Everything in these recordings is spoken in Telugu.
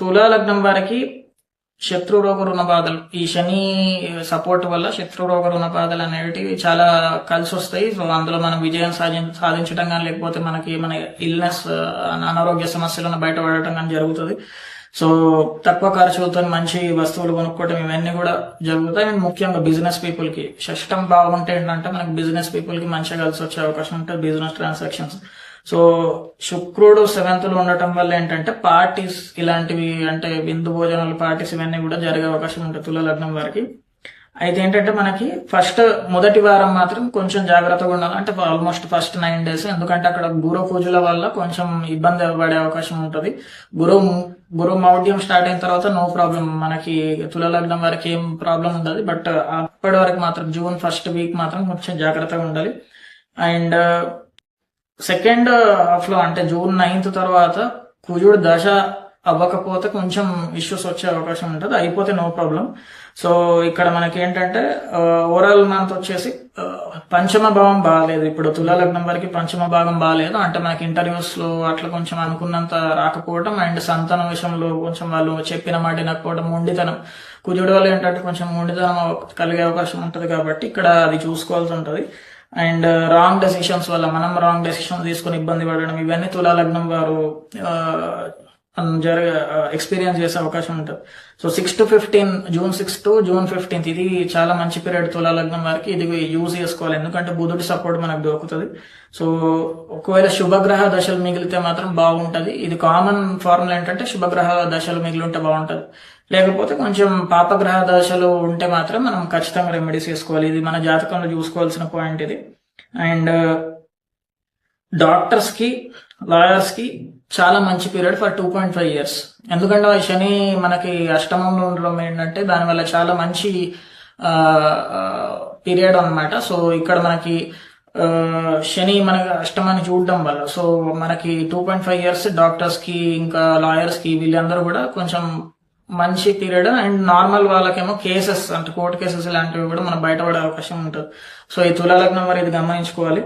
తులా లగ్నం వారికి శత్రు రోగ రుణ బాధలు, ఈ శని సపోర్ట్ వల్ల శత్రు రోగ రుణ బాధలు అనేవి చాలా కలిసి వస్తాయి. సో అందులో మనం విజయం సాధించడం కానీ, లేకపోతే మన ఇల్నెస్ అనారోగ్య సమస్యలను బయటపడటం కానీ జరుగుతుంది. సో తక్కువ ఖర్చులతో మంచి వస్తువులు కొనుక్కోవటం ఇవన్నీ కూడా జరుగుతాయి. అండ్ ముఖ్యంగా బిజినెస్ పీపుల్ కి షష్టం బాగుంటే ఏంటంటే మనకి బిజినెస్ పీపుల్ కి మంచిగా కలిసి వచ్చే అవకాశం ఉంటుంది, బిజినెస్ ట్రాన్సాక్షన్స్. సో శుక్రుడు 7th లో ఉండటం వల్ల ఏంటంటే పార్టీస్ ఇలాంటివి, అంటే విందు భోజనాలు, పార్టీస్ ఇవన్నీ కూడా జరిగే అవకాశం ఉంటుంది తుల లగ్నం వారికి. అయితే ఏంటంటే మనకి మొదటి వారం మాత్రం కొంచెం జాగ్రత్తగా ఉండాలి, అంటే ఆల్మోస్ట్ ఫస్ట్ 9 days. ఎందుకంటే అక్కడ గురు పూజల వల్ల కొంచెం ఇబ్బంది పడే అవకాశం ఉంటుంది. గురు మౌఢ్యం స్టార్ట్ అయిన తర్వాత నో ప్రాబ్లం, మనకి తుల లగ్నం వారికి ఏం ప్రాబ్లం ఉండదు. బట్ అప్పటి వరకు మాత్రం జూన్ 1st week మాత్రం కొంచెం జాగ్రత్తగా ఉండాలి. అండ్ సెకండ్ హాఫ్ లో, అంటే జూన్ 9th తర్వాత కుజుడు దశ అవ్వకపోతే కొంచెం ఇష్యూస్ వచ్చే అవకాశం ఉంటుంది, అయిపోతే నో ప్రాబ్లం. సో ఇక్కడ మనకి ఏంటంటే ఓవరాల్ మంత్ వచ్చేసి పంచమ భావం బాగాలేదు. ఇప్పుడు తులా లగ్నం వరకు పంచమ భాగం బాగాలేదు, అంటే మనకి ఇంటర్వ్యూస్ లో అట్లా కొంచెం అనుకున్నంత రాకపోవడం, అండ్ సంతానం విషయంలో కొంచెం వాళ్ళు చెప్పిన మాట వినకపోవడం, మొండితనం. కుజుడు వల్ల ఏంటంటే కొంచెం మొండితనం కలిగే అవకాశం ఉంటుంది, కాబట్టి ఇక్కడ అది చూసుకోవాల్సి ఉంటుంది. అండ్ రాంగ్ డెసిషన్స్ వల్ల మనం రాంగ్ డెసిషన్స్ తీసుకుని ఇబ్బంది పడడం, ఇవన్నీ తులా లగ్నం వారు ఎక్స్పీరియన్స్ చేసే అవకాశం ఉంటుంది. So 6 to 15, June 6 to June 15 ఇది చాలా మంచి పీరియడ్ తులా లగ్నం వారికి. ఇది యూజ్ చేసుకోవాలి, ఎందుకంటే బుధుడి సపోర్ట్ మనకు దొరుకుతుంది. సో ఒకవేళ శుభగ్రహ దశలు మిగిలితే మాత్రం బాగుంటది. ఇది కామన్ ఫార్ములా ఏంటంటే శుభగ్రహ దశలు మిగిలి ఉంటే బాగుంటది, లేకపోతే కొంచెం పాపగ్రహ దశలు ఉంటే మాత్రం మనం ఖచ్చితంగా రెమెడీస్ చేసుకోవాలి. ఇది మన జాతకంలో చూసుకోవాల్సిన పాయింట్ ఇది. అండ్ డాక్టర్స్ కి, లాయర్స్ కి చాలా మంచి పీరియడ్ ఫర్ 2.5 years. ఎందుకంటే శని మనకి అష్టమంలో ఉండడం ఏంటంటే దానివల్ల చాలా మంచి పీరియడ్ అన్నమాట. సో ఇక్కడ మనకి శని మనకి అష్టమాన్ని చూడడం వల్ల, సో మనకి 2.5 years డాక్టర్స్ కి ఇంకా లాయర్స్ కి వీళ్ళందరూ కూడా కొంచెం మంచి పీరియడ్. అండ్ నార్మల్ వాళ్ళకేమో కేసెస్, అంటే కోర్టు కేసెస్ ఇలాంటివి కూడా మనం బయటపడే అవకాశం ఉంటుంది. సో ఈ తులా లగ్నం వారు ఇది గమనించుకోవాలి.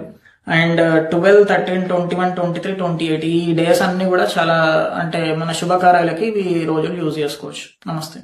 అండ్ 12, 13, 21, 23, 28 ఈ డేస్ అన్ని కూడా చాలా, అంటే మన శుభకార్యాలకి ఈ రోజులు యూజ్ చేసుకోవచ్చు. నమస్తే.